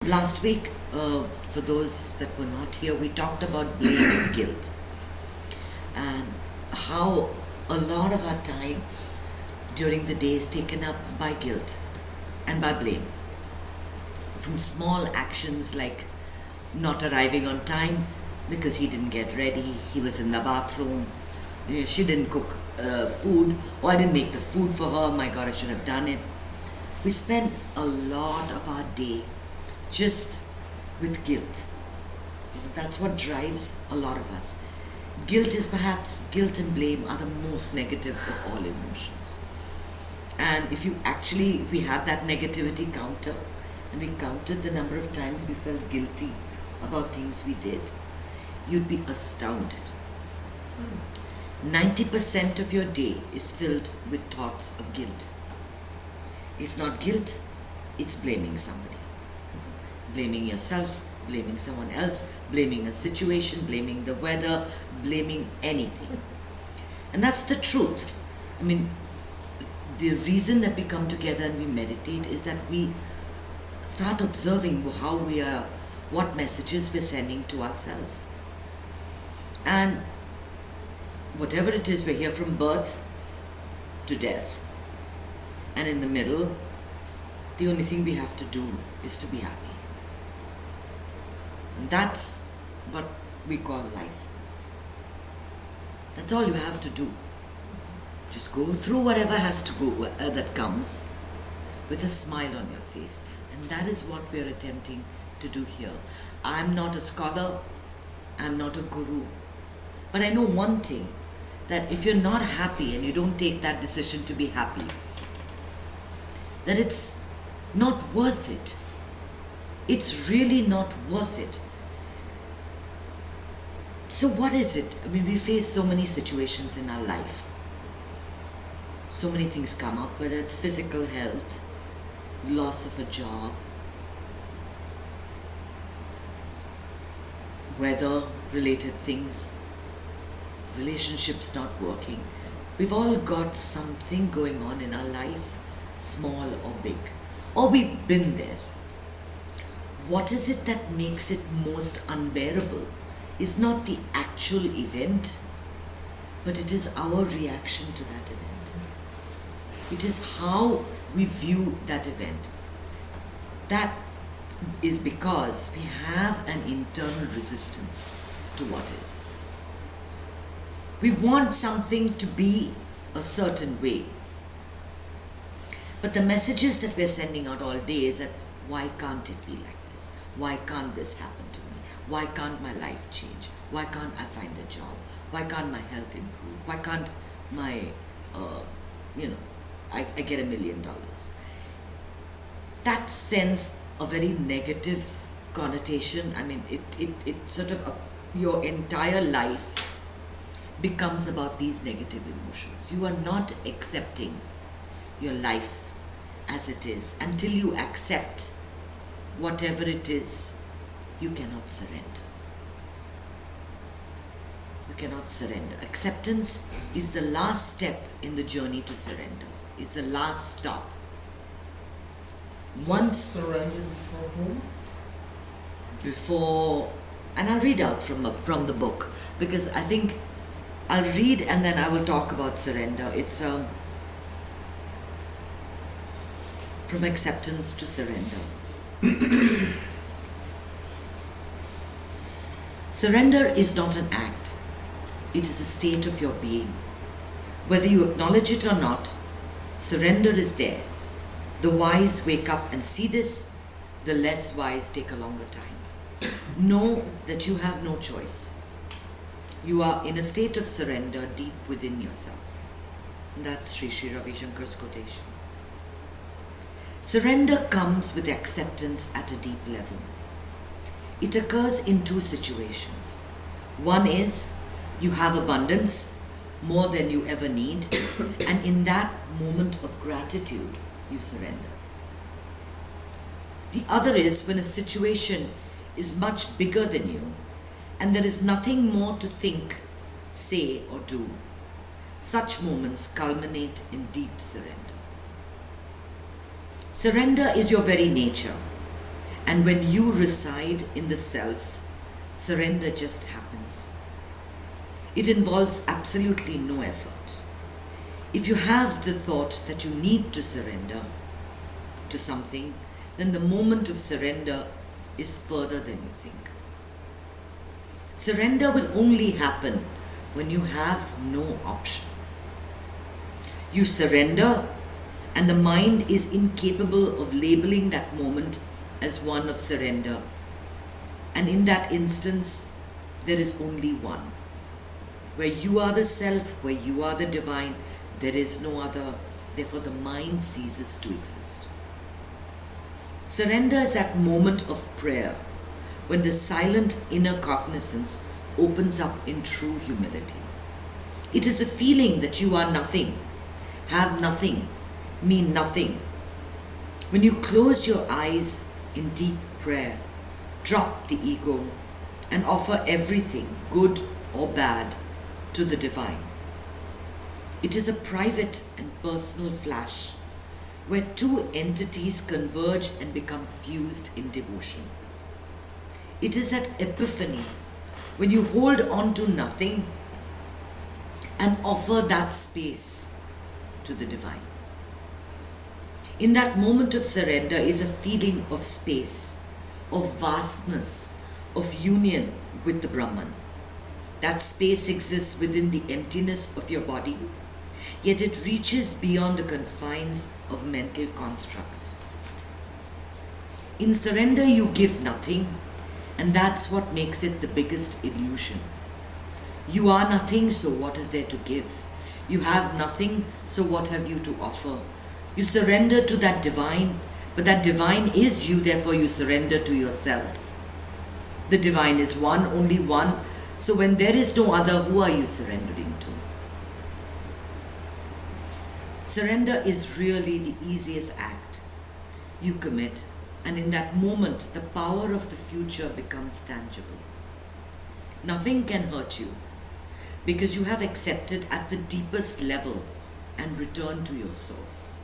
Last week, for those that were not here, we talked about blame and guilt and how a lot of our time during the day is taken up by guilt and by blame. From small actions like not arriving on time because he didn't get ready, he was in the bathroom, she didn't cook food, or I didn't make the food for her, my God, I should have done it. We spend a lot of our day just with guilt. That's what drives a lot of us. Guilt and blame are the most negative of all emotions. And if we had that negativity counter and we counted the number of times we felt guilty about things we did, you'd be astounded. 90% of your day is filled with thoughts of guilt. If not guilt, it's blaming somebody. Blaming yourself, blaming someone else, blaming a situation, blaming the weather, blaming anything. And that's the truth. I mean, the reason that we come together and we meditate is that we start observing how we are, what messages we're sending to ourselves. And whatever it is, we're here from birth to death. And in the middle, the only thing we have to do is to be happy. And that's what we call life. That's all you have to do. Just go through whatever has to go, that comes, with a smile on your face. And that is what we're attempting to do here. I'm not a scholar, I'm not a guru. But I know one thing, that if you're not happy and you don't take that decision to be happy, that it's not worth it. It's really not worth it. So what is it? I mean, we face so many situations in our life. So many things come up, whether it's physical health, loss of a job, weather-related things, relationships not working. We've all got something going on in our life, small or big, or we've been there. What is it that makes it most unbearable is not the actual event, but it is our reaction to that event. It is how we view that event. That is because we have an internal resistance to what is. We want something to be a certain way. But the messages that we're sending out all day is that, why can't it be like this? Why can't this happen to me? Why can't my life change? Why can't I find a job? Why can't my health improve? Why can't my, I get $1 million? That sends a very negative connotation. I mean, it sort of, your entire life becomes about these negative emotions. You are not accepting your life as it is. Until you accept whatever it is, you cannot surrender. You cannot surrender. Acceptance is the last step in the journey to surrender. It's the last stop. Once surrender before whom? Before, and I'll read out from the book, because I think I'll read and then I will talk about surrender. It's from acceptance to surrender. Surrender is not an act. It is a state of your being. Whether you acknowledge it or not, surrender is there. The wise wake up and see this. The less wise take a longer time. Know that you have no choice. You are in a state of surrender deep within yourself. And that's Sri Ravi Shankar's quotation. Surrender comes with acceptance at a deep level. It occurs in two situations. One is you have abundance, more than you ever need, and in that moment of gratitude, you surrender. The other is when a situation is much bigger than you and there is nothing more to think, say, or do. Such moments culminate in deep surrender. Surrender is your very nature, And when you reside in the self, surrender just happens. It involves absolutely no effort. If you have the thought that you need to surrender to something, then the moment of surrender is further than you think. Surrender will only happen when you have no option. You surrender, and the mind is incapable of labeling that moment as one of surrender. And in that instance, there is only one. Where you are the self, where you are the divine, there is no other. Therefore, the mind ceases to exist. Surrender is that moment of prayer when the silent inner cognizance opens up in true humility. It is a feeling that you are nothing, have nothing, mean nothing. When you close your eyes in deep prayer, drop the ego and offer everything, good or bad, to the divine. It is a private and personal flash where two entities converge and become fused in devotion. It is that epiphany when you hold on to nothing and offer that space to the divine. In that moment of surrender is a feeling of space, of vastness, of union with the Brahman. That space exists within the emptiness of your body, yet it reaches beyond the confines of mental constructs. In surrender, you give nothing, and that's what makes it the biggest illusion. You are nothing, so what is there to give? You have nothing, so what have you to offer? You surrender to that divine, but that divine is you, therefore you surrender to yourself. The divine is one, only one, so when there is no other, who are you surrendering to? Surrender is really the easiest act you commit, and in that moment, the power of the future becomes tangible. Nothing can hurt you because you have accepted at the deepest level and returned to your source.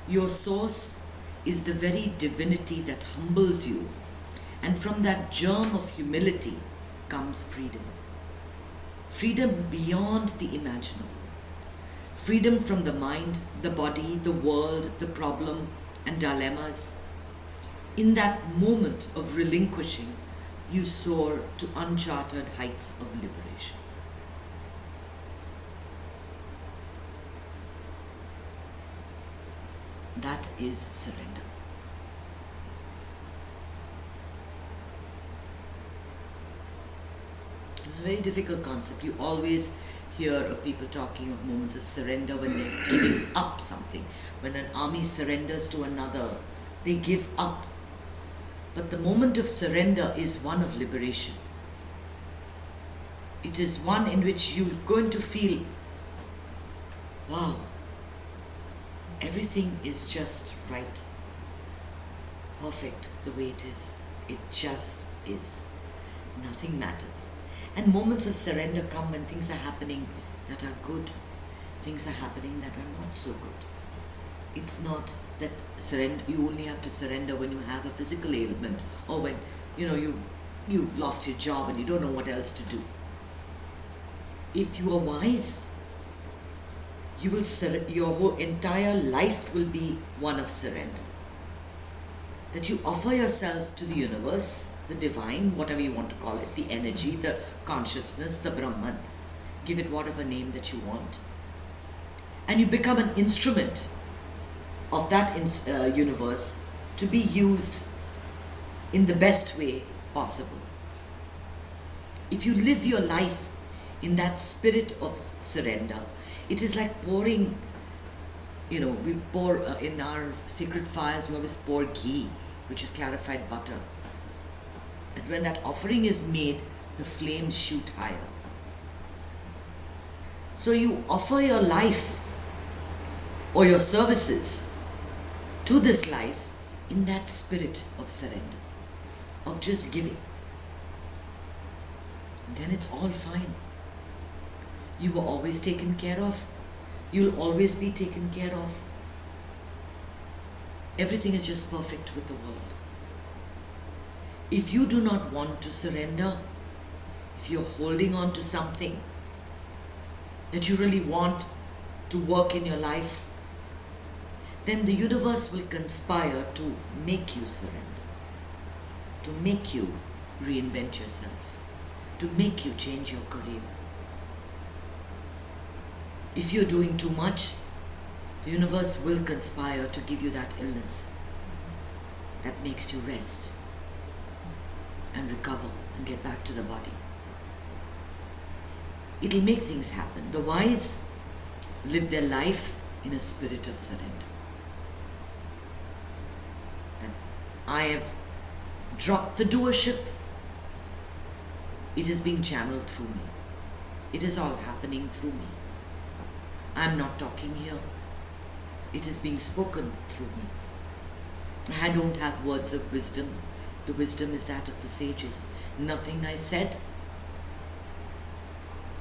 Your source is the very divinity that humbles you, and from that germ of humility comes freedom. Freedom beyond the imaginable. Freedom from the mind, the body, the world, the problem, and dilemmas. In that moment of relinquishing, you soar to uncharted heights of liberation. That is surrender. A very difficult concept. You always hear of people talking of moments of surrender when they're giving up something. When an army surrenders to another, they give up. But the moment of surrender is one of liberation. It is one in which you're going to feel, wow, everything is just right, perfect the way it is. It just is. Nothing matters. And moments of surrender come when things are happening that are good, things are happening that are not so good. It's not that you only have to surrender when you have a physical ailment or when you've lost your job and you don't know what else to do. If you are wise, you will your whole entire life will be one of surrender. That you offer yourself to the universe, the divine, whatever you want to call it, the energy, the consciousness, the Brahman. Give it whatever name that you want. And you become an instrument of that universe to be used in the best way possible. If you live your life in that spirit of surrender, it is like pouring, we pour in our sacred fires, we always pour ghee, which is clarified butter. And when that offering is made, the flames shoot higher. So you offer your life or your services to this life in that spirit of surrender, of just giving. And then it's all fine. You were always taken care of. You'll always be taken care of. Everything is just perfect with the world. If you do not want to surrender, if you're holding on to something that you really want to work in your life, then the universe will conspire to make you surrender, to make you reinvent yourself, to make you change your career. If you're doing too much, the universe will conspire to give you that illness that makes you rest and recover and get back to the body. It'll make things happen. The wise live their life in a spirit of surrender. That I have dropped the doership. It is being channeled through me. It is all happening through me. I'm not talking here. It is being spoken through me. I don't have words of wisdom. The wisdom is that of the sages. Nothing I said,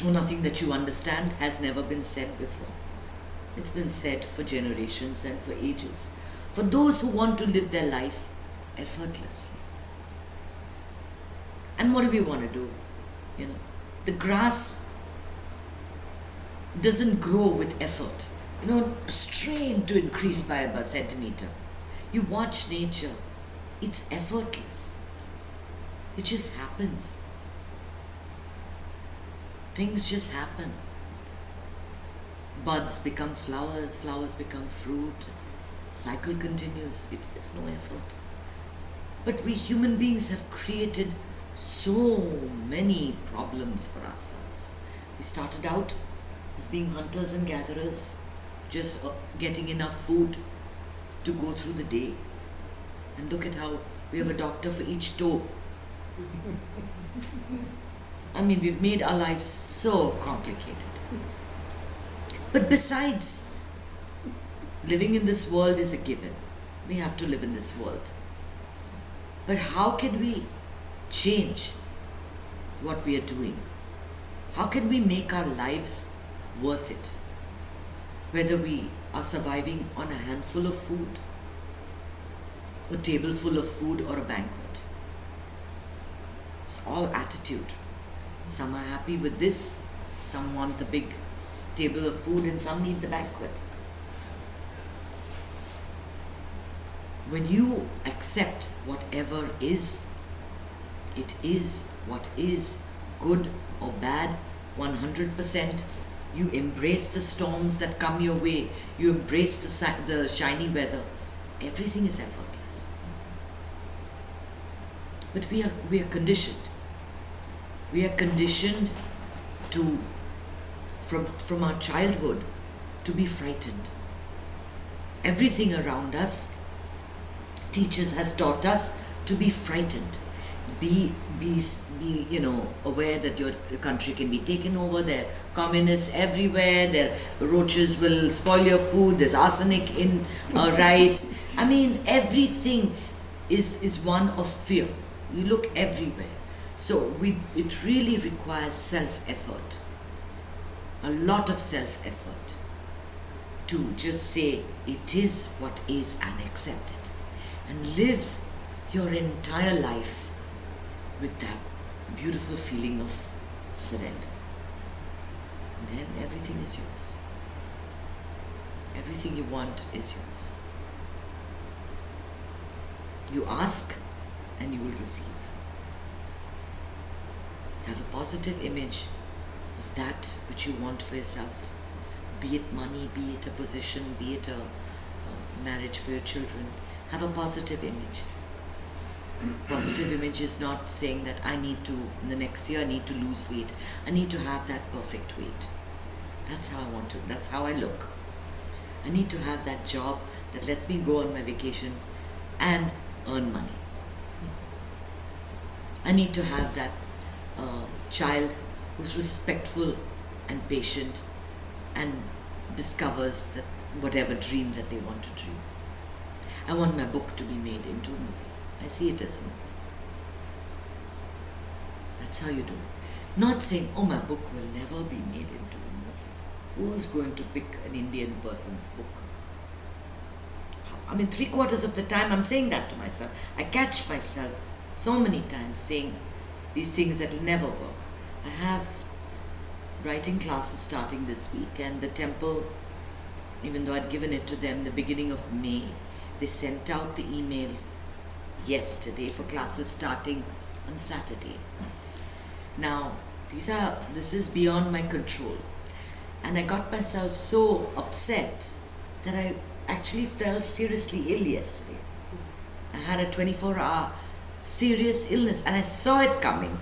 or nothing that you understand, has never been said before. It's been said for generations and for ages. For those who want to live their life effortlessly. And what do we want to do? You know, the grass doesn't grow with effort. You know, strain to increase by about a centimeter. You watch nature, it's effortless. It just happens. Things just happen. Buds become flowers, flowers become fruit. Cycle continues. It's no effort. But we human beings have created so many problems for ourselves. We started out as being hunters and gatherers, just getting enough food to go through the day. And look at how we have a doctor for each toe. I mean, we've made our lives so complicated. But besides, living in this world is a given. We have to live in this world. But how can we change what we are doing? How can we make our lives worth it? Whether we are surviving on a handful of food, a table full of food, or a banquet. It's all attitude. Some are happy with this, some want the big table of food, and some need the banquet. When you accept whatever is, it is what is, good or bad, 100%. You embrace the storms that come your way. You embrace the shiny weather. Everything is effortless. But we are conditioned. We are conditioned to, from our childhood, to be frightened. Everything around us, teachers has taught us to be frightened. Be aware that your country can be taken over. There are communists everywhere. There roaches will spoil your food. There's arsenic in rice. I mean, everything is one of fear. You look everywhere. So it really requires self-effort, a lot of self-effort, to just say it is what is and accept it, and live your entire life with that beautiful feeling of surrender. And then everything is yours. Everything you want is yours. You ask and you will receive. Have a positive image of that which you want for yourself. Be it money, be it a position, be it a marriage for your children. Have a positive image. Positive image is not saying that in the next year I need to lose weight. I need to have that perfect weight. That's how I want to, that's how I look. I need to have that job that lets me go on my vacation and earn money. I need to have that child who's respectful and patient and discovers that whatever dream that they want to dream. I want my book to be made into a movie. I see it as a movie. That's how you do it. Not saying, oh, my book will never be made into a movie. Who's going to pick an Indian person's book? I mean, 3/4 of the time I'm saying that to myself. I catch myself so many times saying these things that will never work. I have writing classes starting this week, and the temple, even though I'd given it to them the beginning of May, they sent out the email yesterday for classes starting on Saturday. Now, this is beyond my control. And I got myself so upset that I actually fell seriously ill yesterday. I had a 24-hour serious illness, and I saw it coming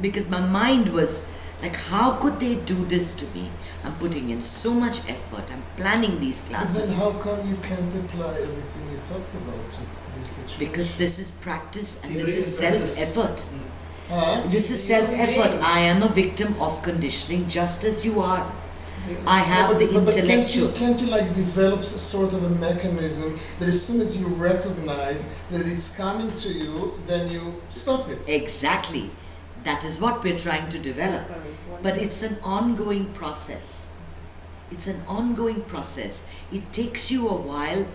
because my mind was like, how could they do this to me? I'm putting in so much effort. I'm planning these classes. But then how come you can't apply everything you talked about to this situation? Because this is practice and this is self-effort. Huh? This is self-effort. I am a victim of conditioning just as you are. I have the intellectual. Can't you like develop a sort of a mechanism that as soon as you recognize that it's coming to you, then you stop it? Exactly. That is what we're trying to develop. But it's an ongoing process. It's an ongoing process. It takes you a while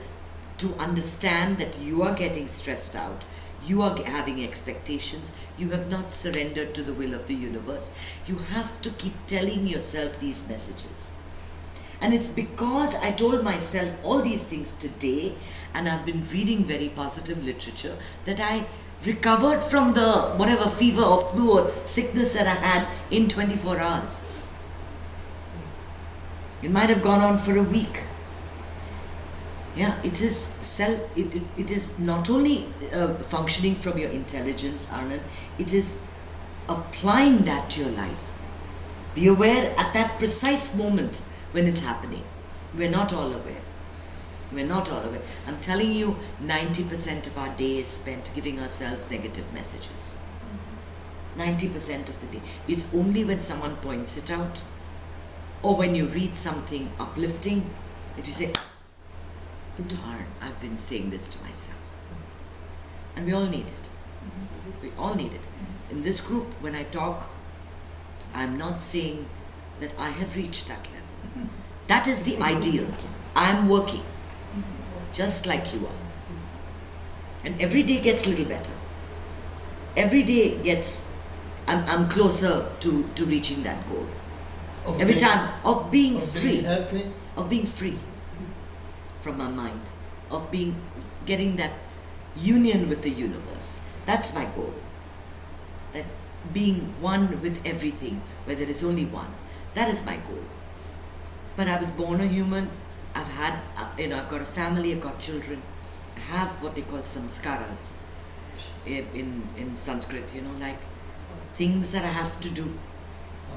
to understand that you are getting stressed out. You are having expectations. You have not surrendered to the will of the universe. You have to keep telling yourself these messages. And it's because I told myself all these things today, and I've been reading very positive literature, that I recovered from the whatever fever or flu or sickness that I had in 24 hours. It might have gone on for a week. Yeah, it is not only functioning from your intelligence, Arnand, it is applying that to your life. Be aware at that precise moment when it's happening. We're not all aware. We're not all aware. I'm telling you, 90% of our day is spent giving ourselves negative messages. 90% of the day. It's only when someone points it out, or when you read something uplifting, that you say, darn, I've been saying this to myself. And we all need it. We all need it. In this group, when I talk, I'm not saying that I have reached that level. That is the ideal. I'm working, just like you are. And every day gets a little better. Every day gets, I'm closer to reaching that goal. Every time, of being free. Being happy. Of being free from my mind, of getting that union with the universe. That's my goal. That being one with everything, where there is only one. That is my goal. But I was born a human. I've had, I've got a family, I've got children. I have what they call samskaras in Sanskrit, like things that I have to do.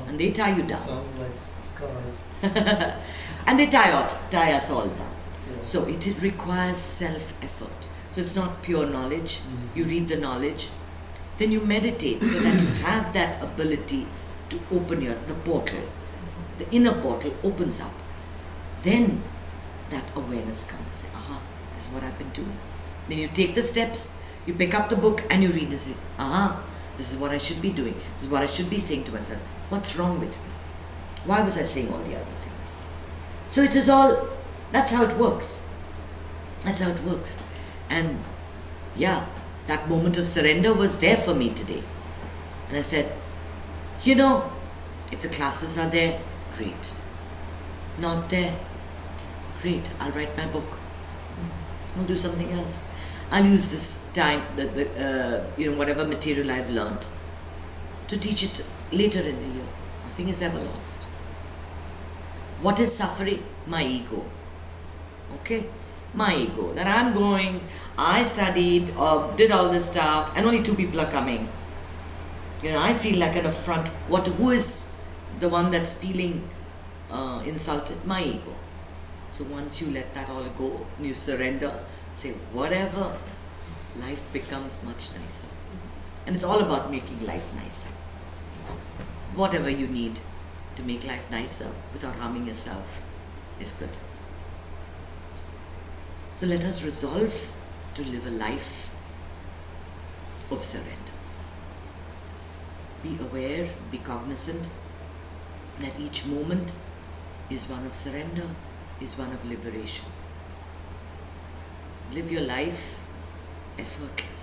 And they tie you down. Sounds like scars. And they tie us all down. Yeah. So it requires self-effort. So it's not pure knowledge. You read the knowledge, then you meditate so that you have that ability to open the portal. The inner portal opens up. Then that awareness comes. You say, aha, this is what I've been doing. Then you take the steps, you pick up the book and you read and say, aha, this is what I should be doing. This is what I should be saying to myself. What's wrong with me? Why was I saying all the other things? So it is all, that's how it works. That's how it works. And yeah, that moment of surrender was there for me today. And I said, if the classes are there, great. Not there, great. I'll write my book. I'll do something else. I'll use this time, whatever material I've learned, to teach it later in the year. Nothing is ever lost. What is suffering? My ego. Okay? My ego. That I studied, did all this stuff, and only 2 people are coming. I feel like an affront. Who is the one that's feeling insulted? My ego. So once you let that all go, you surrender, say whatever, life becomes much nicer. And it's all about making life nicer. Whatever you need to make life nicer without harming yourself is good. So let us resolve to live a life of surrender. Be aware, be cognizant that each moment is one of surrender, is one of liberation. Live your life effortless.